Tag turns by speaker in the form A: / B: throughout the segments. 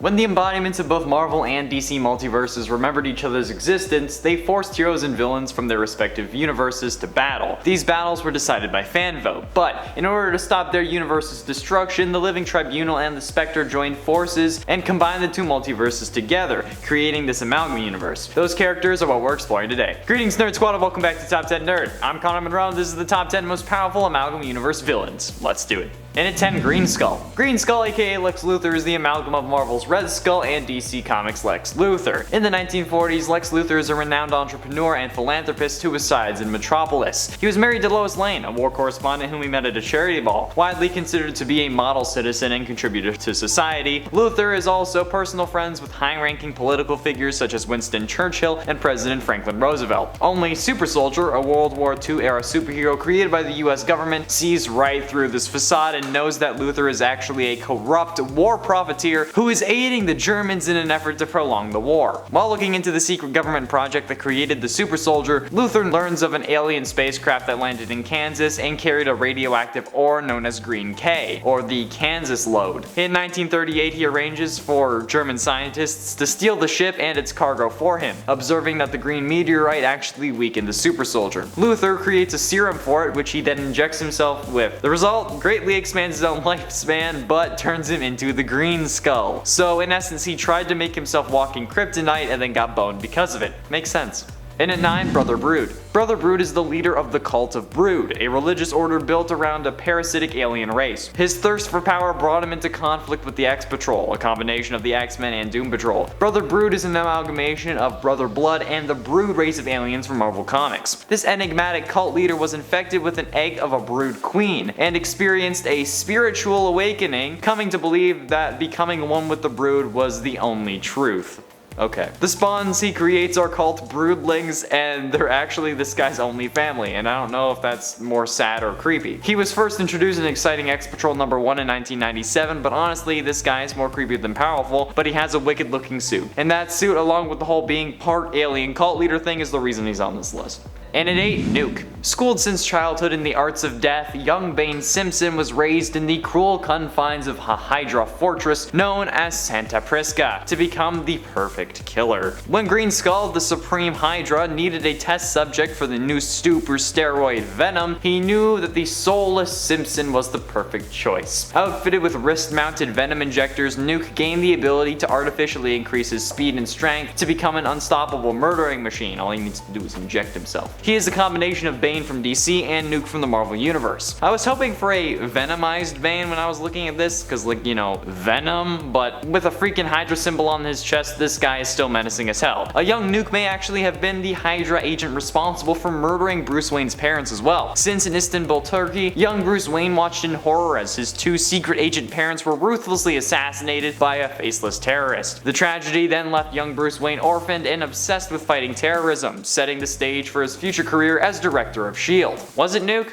A: When the embodiments of both Marvel and DC multiverses remembered each other's existence, they forced heroes and villains from their respective universes to battle. These battles were decided by fan vote, but in order to stop their universe's destruction, the Living Tribunal and the Spectre joined forces and combined the two multiverses together, creating this Amalgam universe. Those characters are what we're exploring today. Greetings Nerd Squad and welcome back to Top 10 Nerd. I'm Connor Monroe and this is the top 10 most powerful Amalgam universe villains. Let's do it. And at 10, Green Skull. Green Skull aka Lex Luthor is the amalgam of Marvel's Red Skull and DC Comics Lex Luthor. In the 1940s, Lex Luthor is a renowned entrepreneur and philanthropist who resides in Metropolis. He was married to Lois Lane, a war correspondent whom he met at a charity ball. Widely considered to be a model citizen and contributor to society, Luthor is also personal friends with high-ranking political figures such as Winston Churchill and President Franklin Roosevelt. Only Super Soldier, a World War II era superhero created by the US government, sees right through this facade and knows that Luthor is actually a corrupt war profiteer who is aiding the Germans in an effort to prolong the war. While looking into the secret government project that created the Super Soldier, Luthor learns of an alien spacecraft that landed in Kansas and carried a radioactive ore known as Green K, or the Kansas Load. In 1938, he arranges for German scientists to steal the ship and its cargo for him, observing that the green meteorite actually weakened the Super Soldier. Luthor creates a serum for it, which he then injects himself with. The result greatly expands his own lifespan, but turns him into the Green Skull. So in essence, he tried to make himself walking kryptonite and then got boned because of it. Makes sense. And at 9, Brother Brood. Brother Brood is the leader of the Cult of Brood, a religious order built around a parasitic alien race. His thirst for power brought him into conflict with the X-Patrol, a combination of the X-Men and Doom Patrol. Brother Brood is an amalgamation of Brother Blood and the Brood race of aliens from Marvel Comics. This enigmatic cult leader was infected with an egg of a Brood Queen, and experienced a spiritual awakening, coming to believe that becoming one with the Brood was the only truth. Okay. The spawns he creates are called broodlings, and they're actually this guy's only family, and I don't know if that's more sad or creepy. He was first introduced in Exciting X-Patrol number 1 in 1997, but honestly this guy is more creepy than powerful, but he has a wicked looking suit. And that suit, along with the whole being part alien cult leader thing, is the reason he's on this list. And at 8, Nuke. Schooled since childhood in the arts of death, young Bane Simpson was raised in the cruel confines of a Hydra fortress known as Santa Prisca to become the perfect killer. When Green Skull, the supreme Hydra, needed a test subject for the new super steroid Venom, he knew that the soulless Simpson was the perfect choice. Outfitted with wrist-mounted Venom injectors, Nuke gained the ability to artificially increase his speed and strength to become an unstoppable murdering machine. All he needs to do is inject himself. He is a combination of Bane from DC and Nuke from the Marvel Universe. I was hoping for a Venomized Bane when I was looking at this, cause like, you know, Venom, but with a freaking Hydra symbol on his chest, this guy is still menacing as hell. A young Nuke may actually have been the Hydra agent responsible for murdering Bruce Wayne's parents as well. Since in Istanbul, Turkey, young Bruce Wayne watched in horror as his two secret agent parents were ruthlessly assassinated by a faceless terrorist. The tragedy then left young Bruce Wayne orphaned and obsessed with fighting terrorism, setting the stage for his future career as director of S.H.I.E.L.D. Was it Nuke?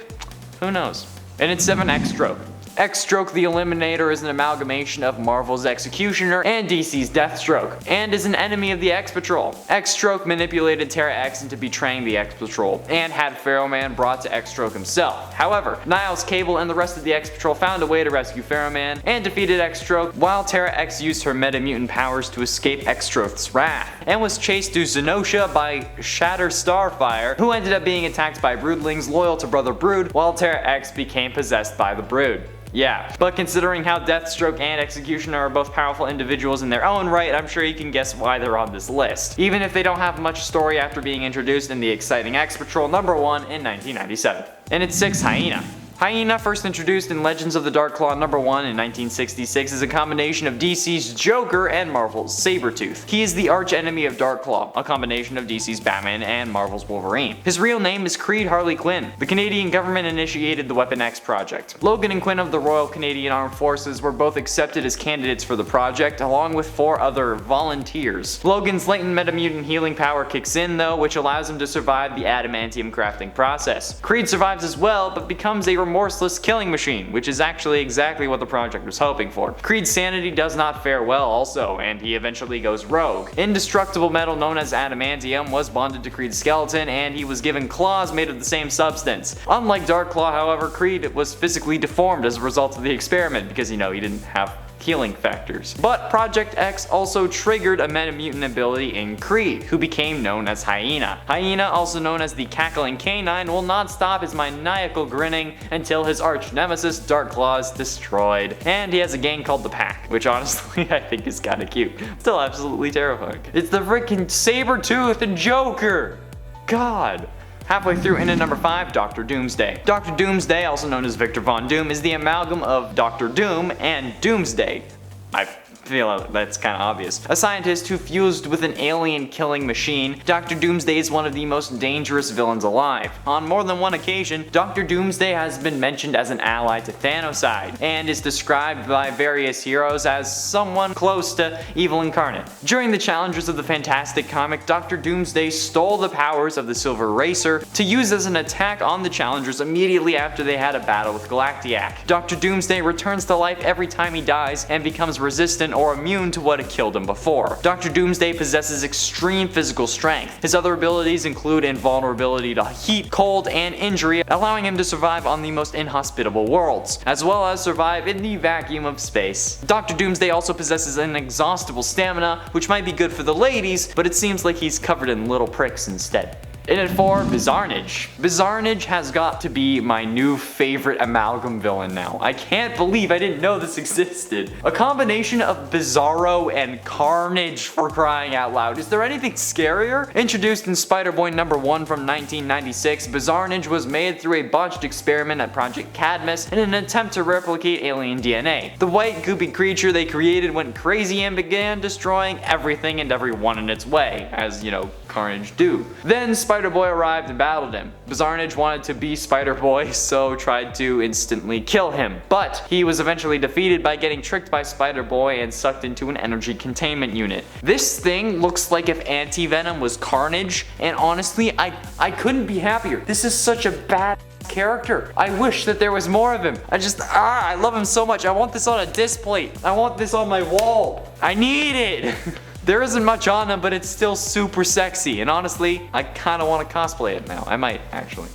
A: Who knows? And it's 7, X-Stroke. X-Stroke the Eliminator is an amalgamation of Marvel's Executioner and DC's Deathstroke, and is an enemy of the X-Patrol. X-Stroke manipulated Terra X into betraying the X-Patrol, and had Pharaoh Man brought to X-Stroke himself. However, Niles Cable and the rest of the X-Patrol found a way to rescue Pharaoh Man, and defeated X-Stroke, while Terra X used her meta-mutant powers to escape X-Stroke's wrath, and was chased to Zenosha by Shatter Starfire, who ended up being attacked by broodlings loyal to Brother Brood, while Terra X became possessed by the Brood. Yeah, but considering how Deathstroke and Executioner are both powerful individuals in their own right, I'm sure you can guess why they're on this list, even if they don't have much story after being introduced in the Exciting X-Patrol number 1 in 1997. And at 6, Hyena. Hyena, first introduced in Legends of the Dark Claw number 1 in 1966, is a combination of DC's Joker and Marvel's Sabretooth. He is the arch enemy of Darkclaw, a combination of DC's Batman and Marvel's Wolverine. His real name is Creed Harley Quinn. The Canadian government initiated the Weapon X project. Logan and Quinn of the Royal Canadian Armed Forces were both accepted as candidates for the project, along with 4 other volunteers. Logan's latent metamutant healing power kicks in though, which allows him to survive the adamantium crafting process. Creed survives as well, but becomes a remorseless killing machine, which is actually exactly what the project was hoping for. Creed's sanity does not fare well also, and he eventually goes rogue. Indestructible metal known as adamantium was bonded to Creed's skeleton, and he was given claws made of the same substance. Unlike Darkclaw, however, Creed was physically deformed as a result of the experiment because, you know, he didn't have healing factors. But Project X also triggered a metamutant ability in Kree, who became known as Hyena. Hyena, also known as the Cackling Canine, will not stop his maniacal grinning until his arch nemesis Darkclaw is destroyed. And he has a gang called the Pack, which honestly I think is kinda cute. Still absolutely terrifying. It's the freaking Sabretooth and Joker! God. Halfway through into number 5, Dr. Doomsday. Dr. Doomsday, also known as Victor Von Doom, is the amalgam of Dr. Doom and Doomsday. I feel that's kind of obvious. A scientist who fused with an alien killing machine, Dr. Doomsday is one of the most dangerous villains alive. On more than one occasion, Dr. Doomsday has been mentioned as an ally to Thanoseid, and is described by various heroes as someone close to evil incarnate. During the challenges of the Fantastic comic, Dr. Doomsday stole the powers of the Silver Racer to use as an attack on the challengers immediately after they had a battle with Galactiac. Dr. Doomsday returns to life every time he dies and becomes resistant or immune to what had killed him before. Dr. Doomsday possesses extreme physical strength. His other abilities include invulnerability to heat, cold, and injury, allowing him to survive on the most inhospitable worlds, as well as survive in the vacuum of space. Dr. Doomsday also possesses an inexhaustible stamina, which might be good for the ladies, but it seems like he's covered in little pricks instead. In at 4, Bizarnage. Bizarnage has got to be my new favorite amalgam villain now. I can't believe I didn't know this existed. A combination of Bizarro and Carnage, for crying out loud. Is there anything scarier? Introduced in Spider-Boy number 1 from 1996, Bizarnage was made through a botched experiment at Project Cadmus in an attempt to replicate alien DNA. The white goopy creature they created went crazy and began destroying everything and everyone in its way, as, you know, Carnage do. Then Spider-Boy arrived and battled him. Bizarnage wanted to be Spider-Boy, so tried to instantly kill him. But he was eventually defeated by getting tricked by Spider-Boy and sucked into an energy containment unit. This thing looks like if Anti-Venom was Carnage, and honestly, I couldn't be happier. This is such a bad character. I wish that there was more of him. I love him so much. I want this on a disc plate. I want this on my wall. I need it. There isn't much on him, but it's still super sexy, and honestly, I kinda wanna cosplay it now. I might, actually.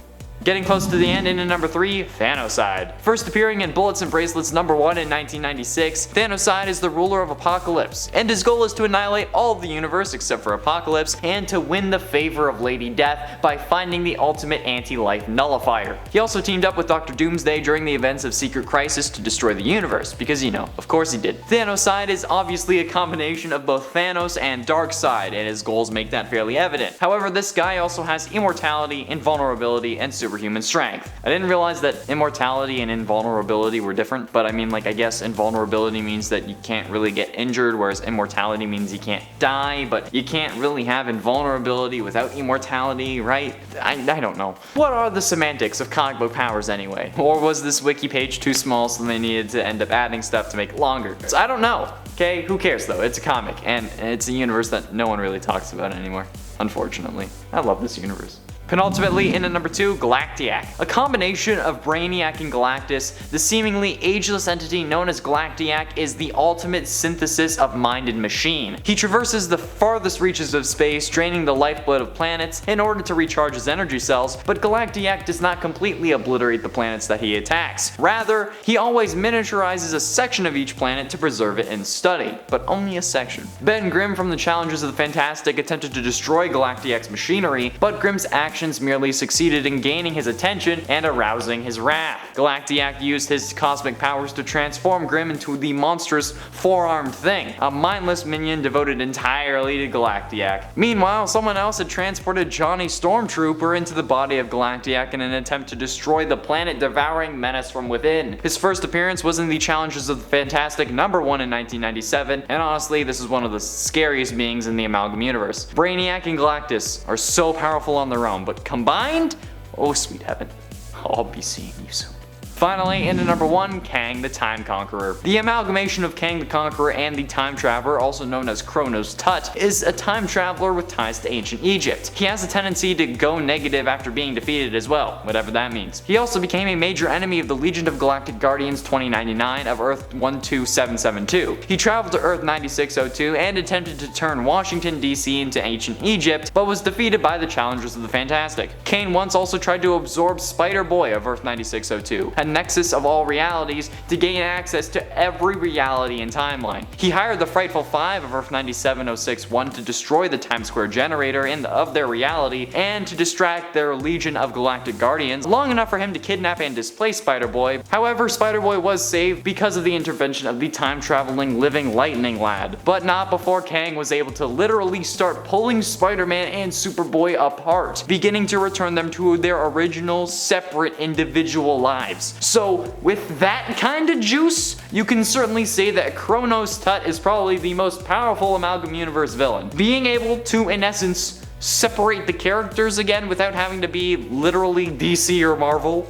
A: Getting close to the end, into number 3, Thanoseid. First appearing in Bullets and Bracelets number 1 in 1996, Thanoseid is the ruler of Apocalypse, and his goal is to annihilate all of the universe except for Apocalypse, and to win the favor of Lady Death by finding the ultimate anti-life nullifier. He also teamed up with Dr. Doomsday during the events of Secret Crisis to destroy the universe, because you know, of course he did. Thanoseid is obviously a combination of both Thanos and Darkseid, and his goals make that fairly evident. However, this guy also has immortality, invulnerability, and superhuman strength. I didn't realize that immortality and invulnerability were different, but I mean, like, I guess invulnerability means that you can't really get injured, whereas immortality means you can't die, but you can't really have invulnerability without immortality, right? I don't know. What are the semantics of comic book powers anyway? Or was this wiki page too small so they needed to end up adding stuff to make it longer? So I don't know. Okay, who cares though? It's a comic, and it's a universe that no one really talks about anymore, unfortunately. I love this universe. Penultimately, in at number 2, Galactiac. A combination of Brainiac and Galactus, the seemingly ageless entity known as Galactiac is the ultimate synthesis of mind and machine. He traverses the farthest reaches of space, draining the lifeblood of planets in order to recharge his energy cells, but Galactiac does not completely obliterate the planets that he attacks. Rather, he always miniaturizes a section of each planet to preserve it and study, but only a section. Ben Grimm from the Challenges of the Fantastic attempted to destroy Galactiac's machinery, but Grimm's actions merely succeeded in gaining his attention and arousing his wrath. Galactiac used his cosmic powers to transform Grimm into the monstrous four-armed thing, a mindless minion devoted entirely to Galactiac. Meanwhile, someone else had transported Johnny Stormtrooper into the body of Galactiac in an attempt to destroy the planet-devouring menace from within. His first appearance was in the Challenges of the Fantastic number 1 in 1997, and honestly, this is one of the scariest beings in the Amalgam universe. Brainiac and Galactus are so powerful on their own, but combined, oh sweet heaven, I'll be seeing you soon. Finally, into number 1, Kang the Time Conqueror. The amalgamation of Kang the Conqueror and the Time Traveler, also known as Kronos Tut, is a time traveler with ties to ancient Egypt. He has a tendency to go negative after being defeated as well, whatever that means. He also became a major enemy of the Legion of Galactic Guardians 2099 of Earth 12772. He traveled to Earth 9602 and attempted to turn Washington DC into ancient Egypt, but was defeated by the Challengers of the Fantastic. Kane once also tried to absorb Spider-Boy of Earth 9602, nexus of all realities, to gain access to every reality and timeline. He hired the Frightful Five of Earth 97061 to destroy the Times Square generator of their reality, and to distract their legion of galactic guardians long enough for him to kidnap and displace Spider-Boy. However, Spider-Boy was saved because of the intervention of the time-traveling living lightning lad, but not before Kang was able to literally start pulling Spider-Man and Superboy apart, beginning to return them to their original separate individual lives. So with that kind of juice, you can certainly say that Kronos Tut is probably the most powerful Amalgam Universe villain. Being able to, in essence, separate the characters again without having to be literally DC or Marvel.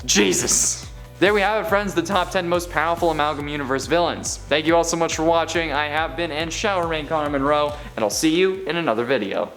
A: Jesus. There we have it, friends, the top 10 most powerful Amalgam Universe villains. Thank you all so much for watching. I have been and shall remain Connor Monroe, and I'll see you in another video.